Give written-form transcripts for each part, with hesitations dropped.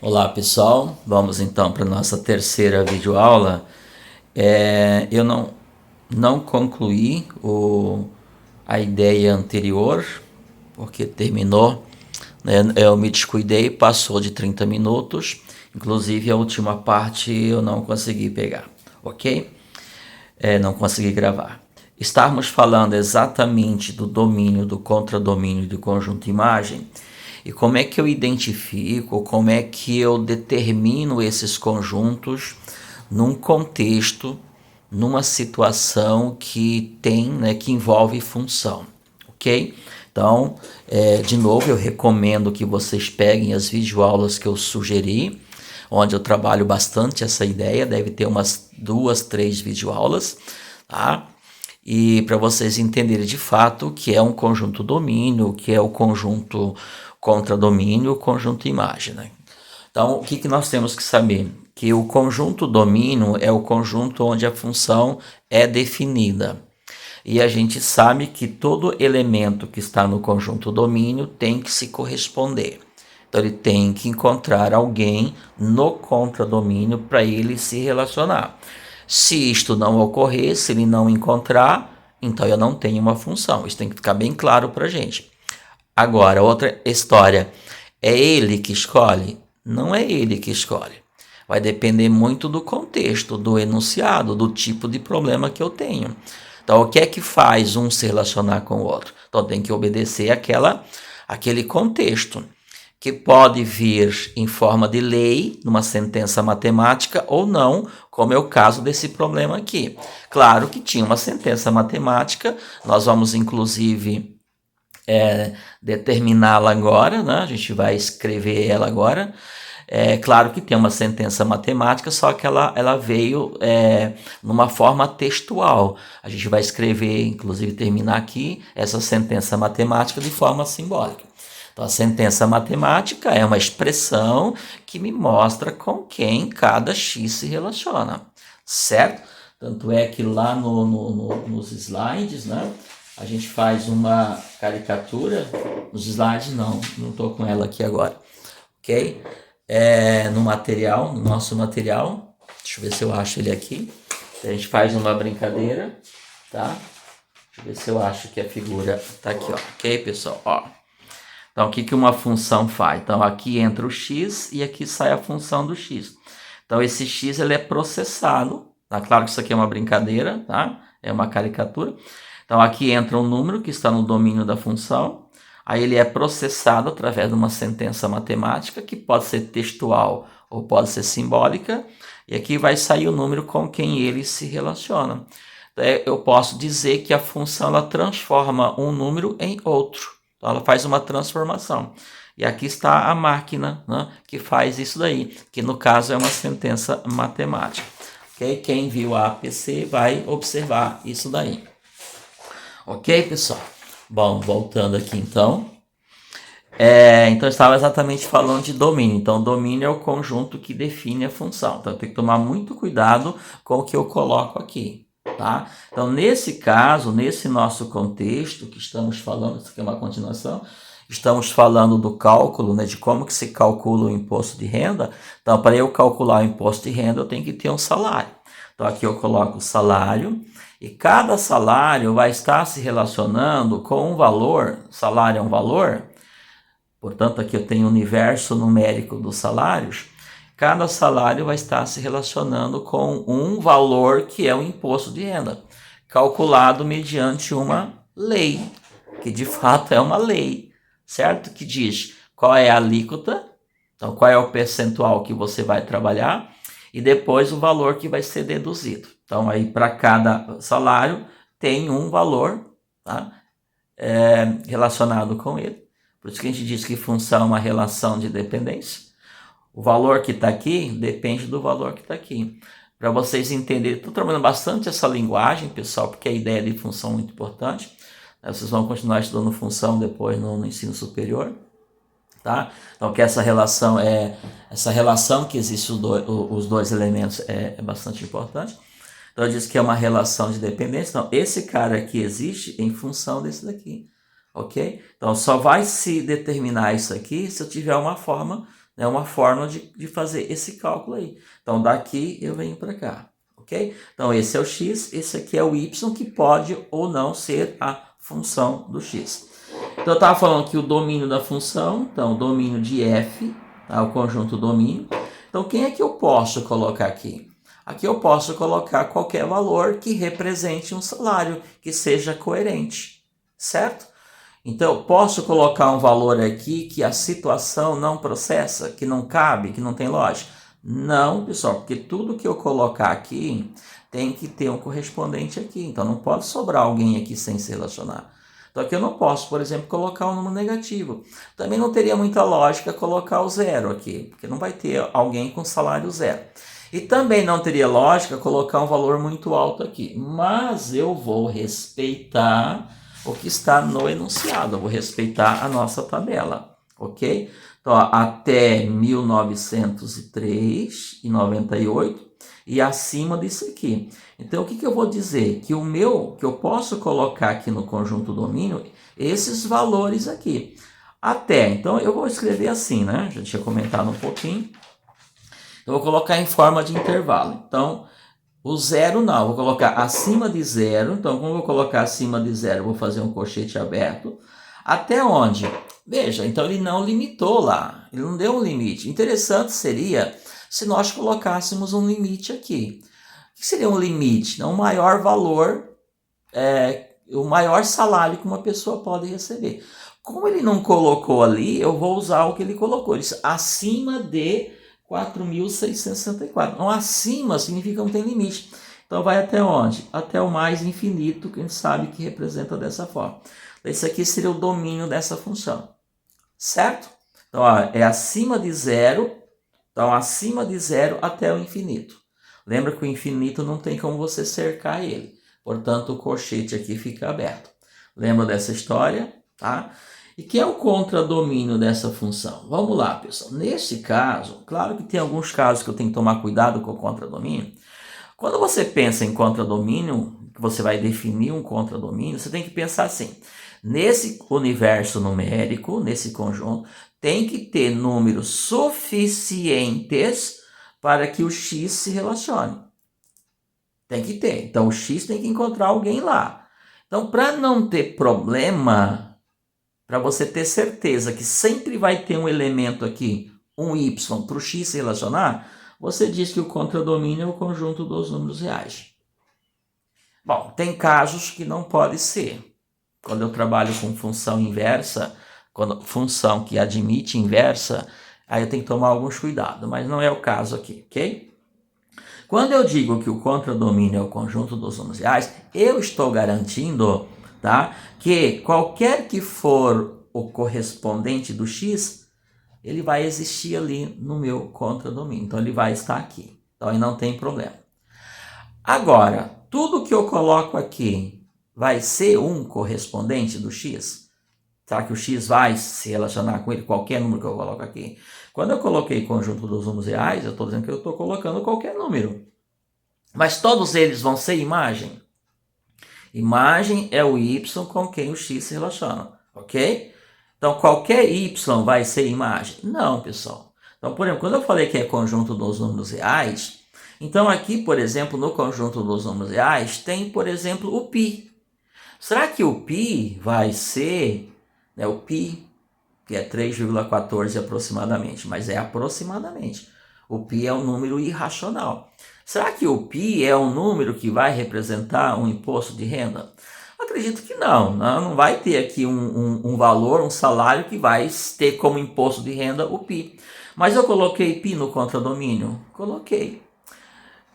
Olá pessoal, vamos então para a nossa terceira videoaula. Eu não concluí a ideia anterior, porque terminou, né? Eu me descuidei, passou de 30 minutos, inclusive a última parte eu não consegui pegar, ok? Não consegui gravar. Estávamos falando exatamente do domínio, do contradomínio e do conjunto imagem. E como é que eu identifico, como é que eu determino esses conjuntos num contexto, numa situação que tem, né, que envolve função, ok? Então, de novo, eu recomendo que vocês peguem as videoaulas que eu sugeri, onde eu trabalho bastante essa ideia, deve ter umas 2, 3 videoaulas, tá? E para vocês entenderem de fato o que é um conjunto domínio, o que é o conjunto contradomínio, o conjunto imagem, né? Então, o que nós temos que saber? Que o conjunto domínio é o conjunto onde a função é definida. E a gente sabe que todo elemento que está no conjunto domínio tem que se corresponder. Então, ele tem que encontrar alguém no contradomínio para ele se relacionar. Se isto não ocorrer, se ele não encontrar, então eu não tenho uma função. Isso tem que ficar bem claro para a gente. Agora, outra história. É ele que escolhe? Não é ele que escolhe. Vai depender muito do contexto, do enunciado, do tipo de problema que eu tenho. Então, o que é que faz um se relacionar com o outro? Então, tem que obedecer aquele contexto, que pode vir em forma de lei, numa sentença matemática, ou não, como é o caso desse problema aqui. Claro que tinha uma sentença matemática, nós vamos, inclusive, determiná-la agora, né? A gente vai escrever ela agora. É claro que tem uma sentença matemática, só que ela veio numa forma textual. A gente vai escrever, inclusive terminar aqui, essa sentença matemática de forma simbólica. Então, a sentença matemática é uma expressão que me mostra com quem cada x se relaciona, certo? Tanto é que lá nos slides, né, a gente faz uma caricatura. Nos slides não estou com ela aqui agora, ok? No material, no nosso material, deixa eu ver se eu acho ele aqui. A gente faz uma brincadeira, tá? Deixa eu ver se eu acho que a figura tá aqui, ó, ok, pessoal? Ó. Então, o que uma função faz? Então, aqui entra o x e aqui sai a função do x. Então, esse x ele é processado, tá? Claro que isso aqui é uma brincadeira, tá? É uma caricatura. Então, aqui entra um número que está no domínio da função. Aí ele é processado através de uma sentença matemática, que pode ser textual ou pode ser simbólica. E aqui vai sair o número com quem ele se relaciona. Eu posso dizer que a função ela transforma um número em outro. Então, ela faz uma transformação. E aqui está a máquina, né, que faz isso daí, que no caso é uma sentença matemática. Okay? Quem viu a APC vai observar isso daí. Ok, pessoal? Bom, voltando aqui então. Então, eu estava exatamente falando de domínio. Então, domínio é o conjunto que define a função. Então, eu tenho que tomar muito cuidado com o que eu coloco aqui, tá? Então, nesse caso, nesse nosso contexto que estamos falando, isso aqui é uma continuação, estamos falando do cálculo, né, de como que se calcula o imposto de renda. Então, para eu calcular o imposto de renda, eu tenho que ter um salário. Então, aqui eu coloco o salário, e cada salário vai estar se relacionando com um valor. Salário é um valor, portanto, aqui eu tenho o universo numérico dos salários. Cada salário vai estar se relacionando com um valor que é o imposto de renda, calculado mediante uma lei, que de fato é uma lei, certo? Que diz qual é a alíquota, então qual é o percentual que você vai trabalhar, e depois o valor que vai ser deduzido. Então, aí para cada salário tem um valor, tá? Relacionado com ele. Por isso que a gente diz que função é uma relação de dependência. O valor que está aqui depende do valor que está aqui. Para vocês entenderem, estou trabalhando bastante essa linguagem, pessoal, porque a ideia de função é muito importante. Vocês vão continuar estudando função depois no ensino superior. Tá? Então, que essa relação que existe os dois elementos é bastante importante. Então, eu disse que é uma relação de dependência. Então, esse cara aqui existe em função desse daqui. ok? Então, só vai se determinar isso aqui se eu tiver uma forma, né, uma fórmula de fazer esse cálculo aí. Então, daqui eu venho para cá, ok? Então, esse é o x, esse aqui é o y, que pode ou não ser a função do x. Então, eu estava falando que o domínio da função, então, o domínio de f, tá, o conjunto domínio. Então, quem é que eu posso colocar aqui? Aqui eu posso colocar qualquer valor que represente um salário, que seja coerente, certo? Então, eu posso colocar um valor aqui que a situação não processa, que não cabe, que não tem lógica? Não, pessoal, porque tudo que eu colocar aqui tem que ter um correspondente aqui. Então, não pode sobrar alguém aqui sem se relacionar. Então, aqui eu não posso, por exemplo, colocar um número negativo. Também não teria muita lógica colocar o zero aqui, porque não vai ter alguém com salário zero. E também não teria lógica colocar um valor muito alto aqui. Mas eu vou respeitar o que está no enunciado, eu vou respeitar a nossa tabela, ok? Então, ó, até 1903,98 e acima disso aqui. Então, o que eu vou dizer? Que que eu posso colocar aqui no conjunto domínio esses valores aqui. Até, então eu vou escrever assim, né? Já tinha comentado um pouquinho. Eu vou colocar em forma de intervalo. Então, o zero não, eu vou colocar acima de zero. Então, como eu vou colocar acima de zero, eu vou fazer um colchete aberto. Até onde? Veja, então ele não limitou lá, ele não deu um limite. Interessante seria se nós colocássemos um limite aqui. O que seria um limite? O maior valor, o maior salário que uma pessoa pode receber. Como ele não colocou ali, eu vou usar o que ele colocou. Ele disse, acima de 4.664. Então, acima significa não tem limite. Então, vai até onde? Até o mais infinito, que a gente sabe que representa dessa forma. Esse aqui seria o domínio dessa função. Certo? Então, ó, é acima de zero. Então, acima de zero até o infinito. Lembra que o infinito não tem como você cercar ele. Portanto, o colchete aqui fica aberto. Lembra dessa história? Tá? E que é o contradomínio dessa função? Vamos lá, pessoal. Nesse caso, claro que tem alguns casos que eu tenho que tomar cuidado com o contradomínio. Quando você pensa em contradomínio, que você vai definir um contradomínio, você tem que pensar assim. Nesse universo numérico, nesse conjunto, tem que ter números suficientes para que o x se relacione. Tem que ter. Então, o x tem que encontrar alguém lá. Então, para não ter problema, para você ter certeza que sempre vai ter um elemento aqui, um y, para o x se relacionar, você diz que o contradomínio é o conjunto dos números reais. Bom, tem casos que não pode ser. Quando eu trabalho com função inversa, função que admite inversa, aí eu tenho que tomar alguns cuidados, mas não é o caso aqui, ok? Quando eu digo que o contradomínio é o conjunto dos números reais, eu estou garantindo, tá, que qualquer que for o correspondente do x, ele vai existir ali no meu contradomínio. Então, ele vai estar aqui. Então, aí não tem problema. Agora, tudo que eu coloco aqui vai ser um correspondente do x? Será que o x vai se relacionar com ele, qualquer número que eu coloco aqui? Quando eu coloquei conjunto dos números reais, eu estou dizendo que eu estou colocando qualquer número. Mas todos eles vão ser imagem? Imagem é o y com quem o x se relaciona, ok? Então, qualquer y vai ser imagem? Não, pessoal. Então, por exemplo, quando eu falei que é conjunto dos números reais, então aqui, por exemplo, no conjunto dos números reais, tem, por exemplo, o π. Será que o π vai ser, né, o π, que é 3,14 aproximadamente, mas é aproximadamente. O π é um número irracional. Será que o π é um número que vai representar um imposto de renda? Acredito que não. Não vai ter aqui um valor, um salário que vai ter como imposto de renda o π. Mas eu coloquei π no contradomínio? Coloquei.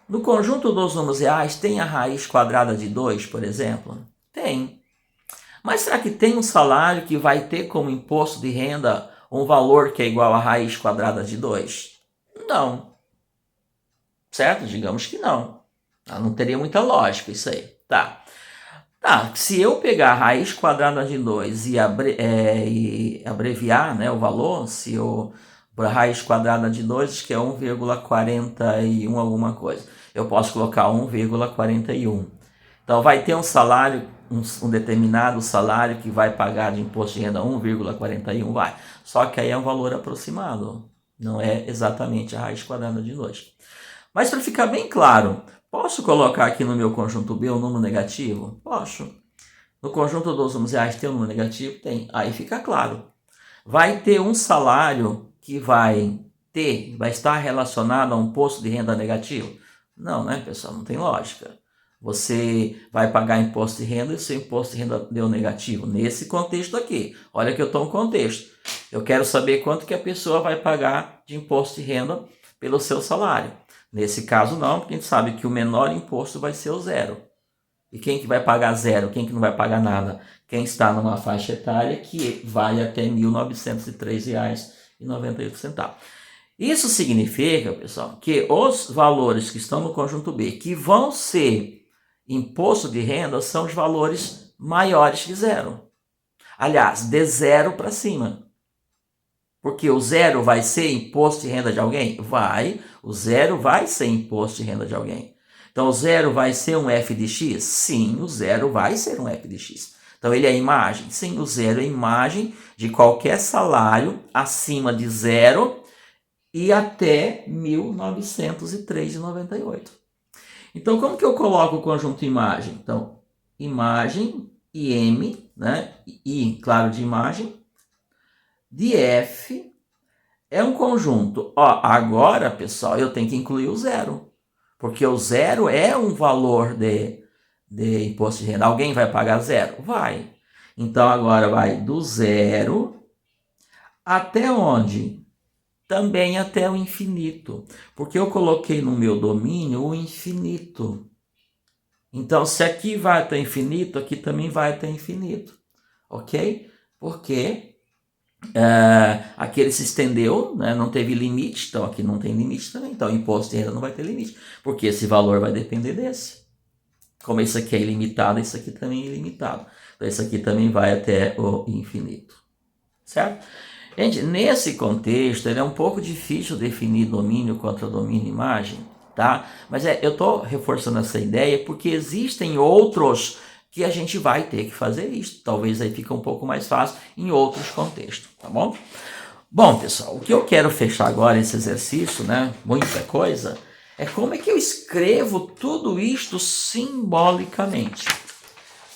No conjunto dos números reais, tem a raiz quadrada de 2, por exemplo? Tem. Mas será que tem um salário que vai ter como imposto de renda um valor que é igual a raiz quadrada de 2? Não. Certo? Digamos que não. Não teria muita lógica isso aí. Tá. Se eu pegar a raiz quadrada de 2 e abreviar, né, o valor, se eu a raiz quadrada de 2, que é 1,41 alguma coisa, eu posso colocar 1,41. Então vai ter um salário um determinado salário que vai pagar de imposto de renda 1,41, vai. Só que aí é um valor aproximado, não é exatamente a raiz quadrada de 2. Mas para ficar bem claro, posso colocar aqui no meu conjunto B um número negativo? Posso. No conjunto dos números reais tem um número negativo? Tem. Aí fica claro. Vai ter um salário que vai estar relacionado a um imposto de renda negativo? Não, né, pessoal? Não tem lógica. Você vai pagar imposto de renda e o seu imposto de renda deu negativo. Nesse contexto aqui. Olha que eu estou no contexto. Eu quero saber quanto que a pessoa vai pagar de imposto de renda pelo seu salário. Nesse caso não, porque a gente sabe que o menor imposto vai ser o zero. E quem que vai pagar zero? Quem que não vai pagar nada? Quem está numa faixa etária que vai até R$ 1.903,98. Isso significa, pessoal, que os valores que estão no conjunto B, que vão ser imposto de renda, são os valores maiores que zero. Aliás, de zero para cima. Porque o zero vai ser imposto de renda de alguém? Vai. O zero vai ser imposto de renda de alguém. Então, o zero vai ser um f de x? Sim, o zero vai ser um f de x. Então, ele é imagem? Sim, o zero é imagem de qualquer salário acima de zero e até R$ 1.903,98. Então, como que eu coloco o conjunto imagem? Então, imagem, IM, né? I, claro, de imagem, de F é um conjunto. Ó, agora, pessoal, eu tenho que incluir o zero. Porque o zero é um valor de imposto de renda. Alguém vai pagar zero? Vai. Então, agora vai do zero até onde? Também até o infinito. Porque eu coloquei no meu domínio o infinito. Então, se aqui vai até infinito, aqui também vai até infinito. Ok? Porque aqui ele se estendeu, né? Não teve limite, então aqui não tem limite também. Então o imposto de renda não vai ter limite, porque esse valor vai depender desse. Como isso aqui é ilimitado, isso aqui também é ilimitado. Então isso aqui também vai até o infinito. Certo? Gente, nesse contexto, ele é um pouco difícil definir domínio contra domínio imagem, tá? Mas eu estou reforçando essa ideia porque existem outros que a gente vai ter que fazer isso. Talvez aí fique um pouco mais fácil em outros contextos, tá bom? Bom, pessoal, o que eu quero fechar agora esse exercício, né? Muita coisa, é como é que eu escrevo tudo isto simbolicamente.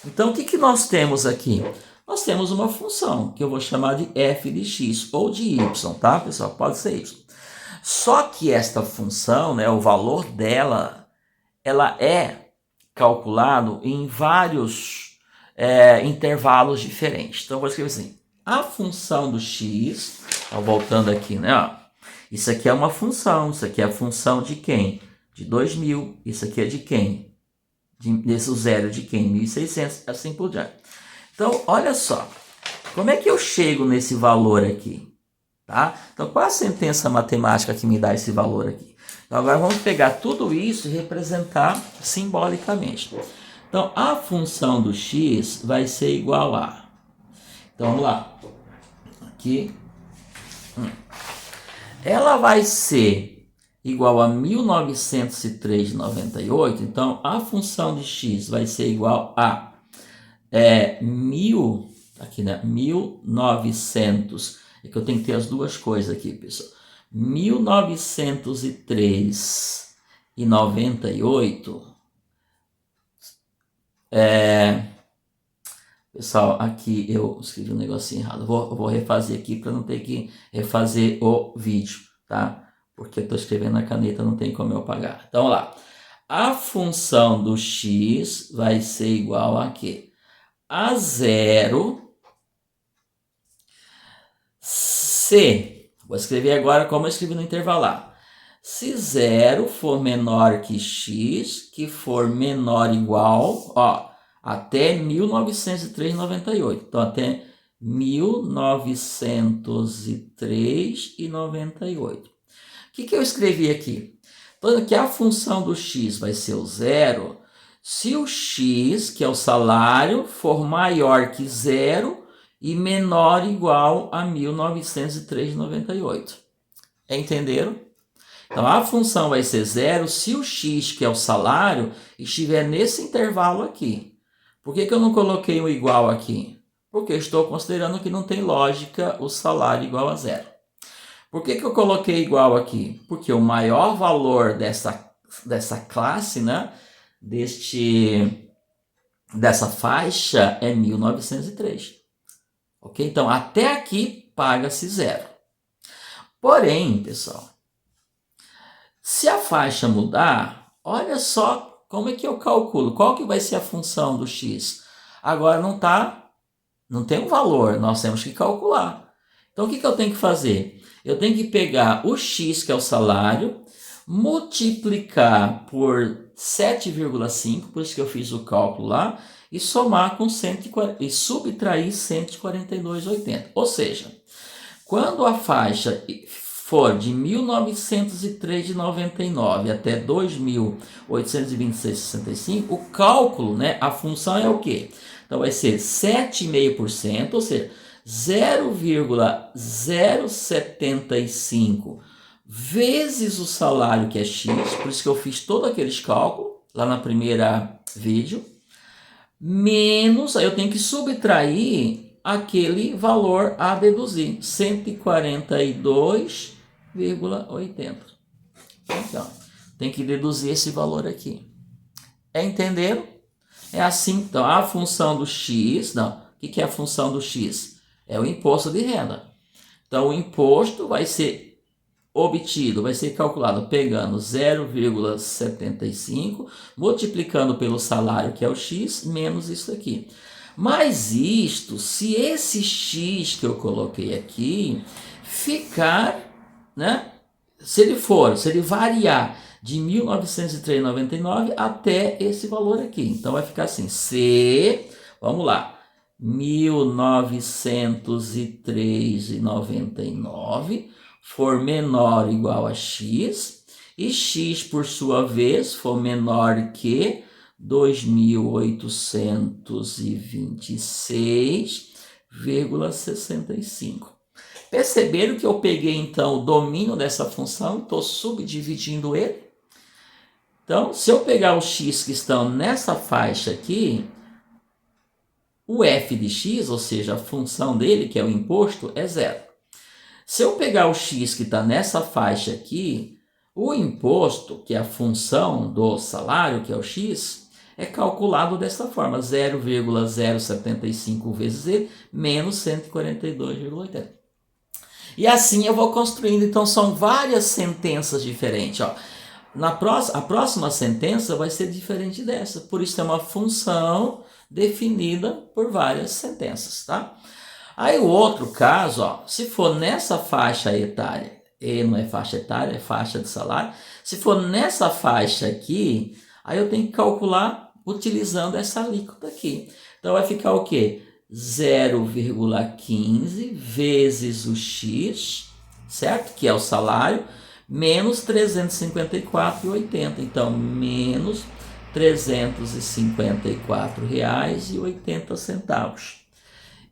Então, o que nós temos aqui? Nós temos uma função que eu vou chamar de f de x ou de y, tá, pessoal? Pode ser y. Só que esta função, né, o valor dela, ela é calculado em vários intervalos diferentes. Então, eu vou escrever assim, a função do x, então, voltando aqui, né, ó, isso aqui é uma função, isso aqui é a função de quem? De 2.000, isso aqui é de quem? Desse zero de quem? 1.600, assim por diante. Então, olha só, como é que eu chego nesse valor aqui? Tá? Então, qual a sentença matemática que me dá esse valor aqui? Então, agora vamos pegar tudo isso e representar simbolicamente. Então, a função do x vai ser igual a... Então, vamos lá. Aqui. Ela vai ser igual a 1903,98. Então, a função de x vai ser igual a 1900. É que eu tenho que ter as duas coisas aqui, pessoal. 1903,98. Pessoal, aqui eu escrevi um negocinho errado. Eu vou refazer aqui para não ter que refazer o vídeo, tá? Porque eu estou escrevendo na caneta, não tem como eu apagar. Então, vamos lá. A função do x vai ser igual a quê? A zero se, vou escrever agora como eu escrevi no intervalar. Se zero for menor que x, que for menor ou igual, ó, até 1903,98. Então, até 1903,98. O que eu escrevi aqui? Então, que a função do x vai ser o zero se o x, que é o salário, for maior que zero e menor ou igual a 1903,98. Entenderam? Então, a função vai ser zero se o x, que é o salário, estiver nesse intervalo aqui. Por que eu não coloquei o igual aqui? Porque eu estou considerando que não tem lógica o salário igual a zero. Por que eu coloquei igual aqui? Porque o maior valor dessa classe, né, dessa faixa é 1903. Ok? Então, até aqui paga-se zero. Porém, pessoal, se a faixa mudar, olha só como é que eu calculo. Qual que vai ser a função do x? Agora não tem um valor, nós temos que calcular. Então, o que eu tenho que fazer? Eu tenho que pegar o x, que é o salário, multiplicar por 7,5, por isso que eu fiz o cálculo lá, e somar com 140, e subtrair 142,80. Ou seja, quando a faixa for de 1903,99 até 2.826,65, o cálculo, né, a função é o quê? Então vai ser 7,5%, ou seja, 0,075 vezes o salário, que é X, por isso que eu fiz todos aqueles cálculos lá na primeira vídeo, menos, aí eu tenho que subtrair aquele valor a deduzir, 142,80. Então, tem que deduzir esse valor aqui. Entenderam? É assim, então, a função do x, não, o que é a função do x? É o imposto de renda. Então, o imposto vai ser obtido, vai ser calculado pegando 0,75, multiplicando pelo salário, que é o x, menos isso aqui. Mas isto, se esse x que eu coloquei aqui ficar, né? Se ele variar de 1903,99 até esse valor aqui. Então vai ficar assim, se, vamos lá, 1903,99 for menor ou igual a x, e x, por sua vez, for menor que 2.826,65. Perceberam que eu peguei, então, o domínio dessa função, estou subdividindo ele? Então, se eu pegar os x que estão nessa faixa aqui, o f de x, ou seja, a função dele, que é o imposto, é zero. Se eu pegar o x que está nessa faixa aqui, o imposto, que é a função do salário, que é o x, é calculado dessa forma, 0,075 vezes ele, menos 142,80. E assim eu vou construindo, então são várias sentenças diferentes. Ó. A próxima sentença vai ser diferente dessa, por isso é uma função definida por várias sentenças, tá? Aí o outro caso, ó, se for nessa faixa etária, e não é faixa etária, é faixa de salário, se for nessa faixa aqui, aí eu tenho que calcular utilizando essa alíquota aqui. Então vai ficar o quê? 0,15 vezes o x, certo? Que é o salário, menos 354,80. Então, menos R$ 354,80.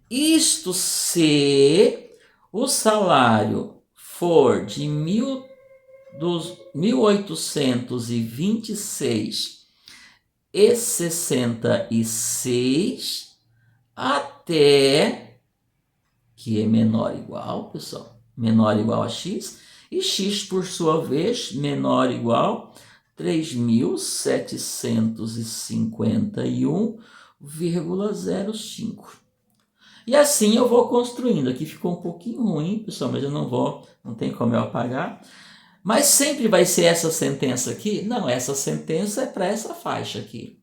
Isto se o salário for de 1.826,66 até, que é menor ou igual, pessoal, menor ou igual a x, e x, por sua vez, menor ou igual a 3.751,05. E assim eu vou construindo. Aqui ficou um pouquinho ruim, pessoal, mas eu não tem como eu apagar. Mas sempre vai ser essa sentença aqui? Não, essa sentença é para essa faixa aqui.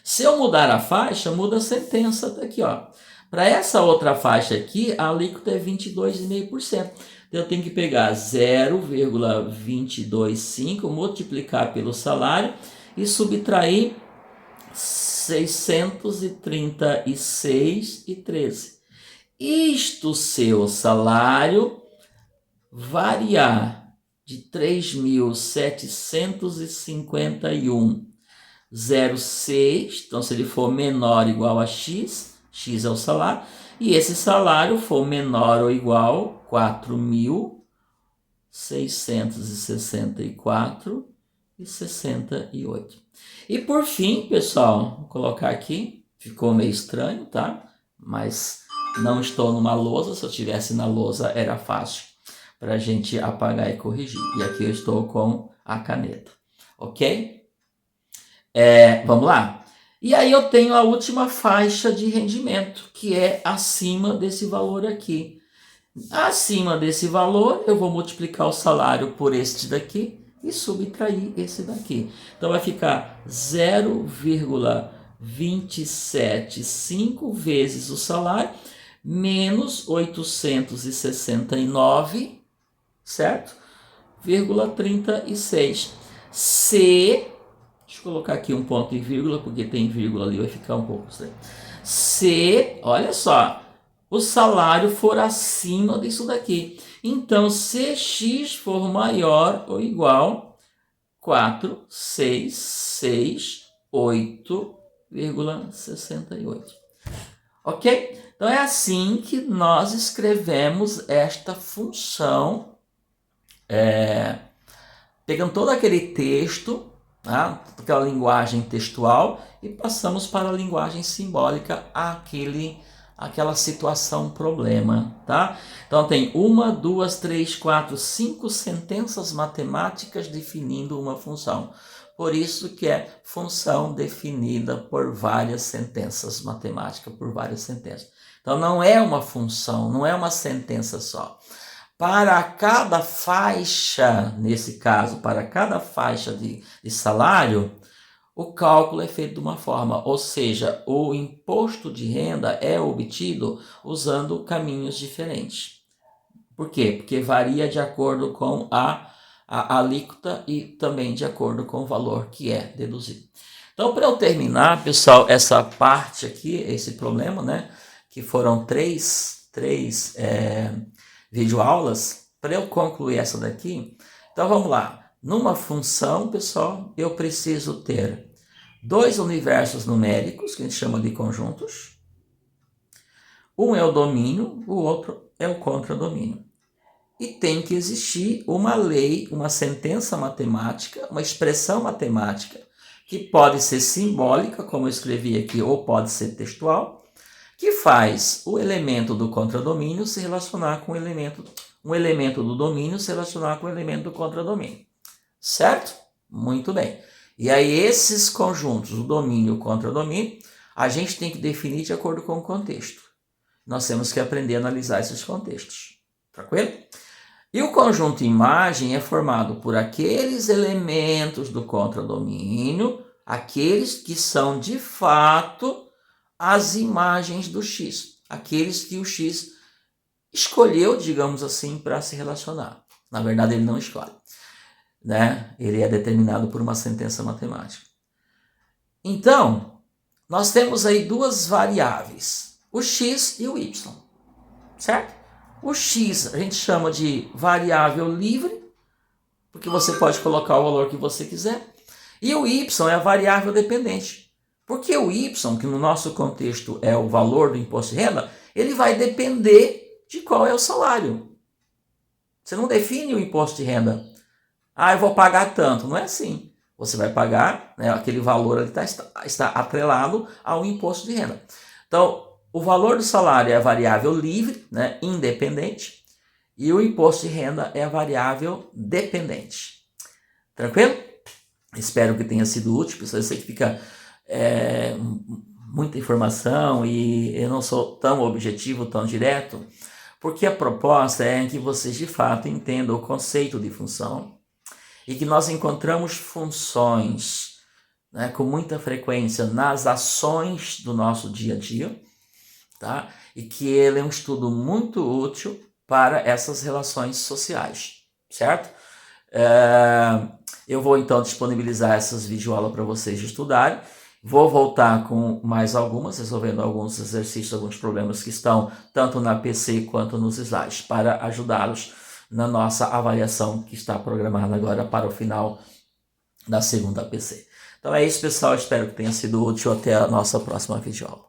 Se eu mudar a faixa, muda a sentença daqui, ó. Para essa outra faixa aqui, a alíquota é 22,5%. Então, eu tenho que pegar 0,225, multiplicar pelo salário e subtrair 636,13. Isto se o salário variar de 3.751,06, então se ele for menor ou igual a x, x é o salário, e esse salário for menor ou igual a 4.664,68. E por fim, pessoal, vou colocar aqui, Ficou meio estranho, tá? Mas não estou numa lousa. Se eu estivesse na lousa era fácil para a gente apagar e corrigir. E aqui eu estou com a caneta, ok? Vamos lá. E aí eu tenho a última faixa de rendimento, que é acima desse valor aqui. Acima desse valor, eu vou multiplicar o salário por este daqui e subtrair esse daqui. Então vai ficar 0,275 vezes o salário, menos 869, certo? 36. Se, deixa eu colocar aqui um ponto e vírgula, porque tem vírgula ali, vai ficar um pouco estranho. Se, olha só, o salário for acima disso daqui. Então, se x for maior ou igual a 4,668,68. Ok? Então, é assim que nós escrevemos esta função, pegando todo aquele texto, tá? Aquela linguagem textual, e passamos para a linguagem simbólica, aquela situação problema, tá? Então tem 1, 2, 3, 4, 5 sentenças matemáticas definindo uma função. Por isso que é função definida por várias sentenças matemáticas, por várias sentenças. Então não é uma função, não é uma sentença só. Para cada faixa, nesse caso, para cada faixa de salário, o cálculo é feito de uma forma, ou seja, o imposto de renda é obtido usando caminhos diferentes. Por quê? Porque varia de acordo com a alíquota e também de acordo com o valor que é deduzido. Então, para eu terminar, pessoal, essa parte aqui, esse problema, né, que foram três videoaulas, para eu concluir essa daqui, então vamos lá. Numa função, pessoal, eu preciso ter dois universos numéricos, que a gente chama de conjuntos. Um é o domínio, o outro é o contradomínio. E tem que existir uma lei, uma sentença matemática, uma expressão matemática, que pode ser simbólica, como eu escrevi aqui, ou pode ser textual, que faz o elemento do contradomínio se relacionar com um elemento do domínio se relacionar com o elemento do contradomínio. Certo? Muito bem. E aí esses conjuntos, o domínio e o contradomínio, a gente tem que definir de acordo com o contexto. Nós temos que aprender a analisar esses contextos. Tranquilo? E o conjunto imagem é formado por aqueles elementos do contradomínio, aqueles que são de fato as imagens do X, aqueles que o X escolheu, digamos assim, para se relacionar. Na verdade, ele não escolhe, né? Ele é determinado por uma sentença matemática. Então, nós temos aí duas variáveis, o X e o Y, certo? O X a gente chama de variável livre, porque você pode colocar o valor que você quiser, e o Y é a variável dependente. Porque o Y, que no nosso contexto é o valor do imposto de renda, ele vai depender de qual é o salário. Você não define o imposto de renda. Eu vou pagar tanto. Não é assim. Você vai pagar, né, aquele valor ali está atrelado ao imposto de renda. Então, o valor do salário é a variável livre, né, independente, e o imposto de renda é a variável dependente. Tranquilo? Espero que tenha sido útil, pessoal. Eu sei que fica muita informação e eu não sou tão objetivo, tão direto, porque a proposta é que vocês de fato entendam o conceito de função e que nós encontramos funções, né, com muita frequência nas ações do nosso dia a dia, tá? E que ele é um estudo muito útil para essas relações sociais, certo? Eu vou então disponibilizar essas videoaulas para vocês estudarem. Vou voltar com mais algumas, resolvendo alguns exercícios, alguns problemas que estão tanto na PC quanto nos slides, para ajudá-los na nossa avaliação que está programada agora para o final da segunda PC. Então é isso, pessoal. Espero que tenha sido útil. Até a nossa próxima videoaula.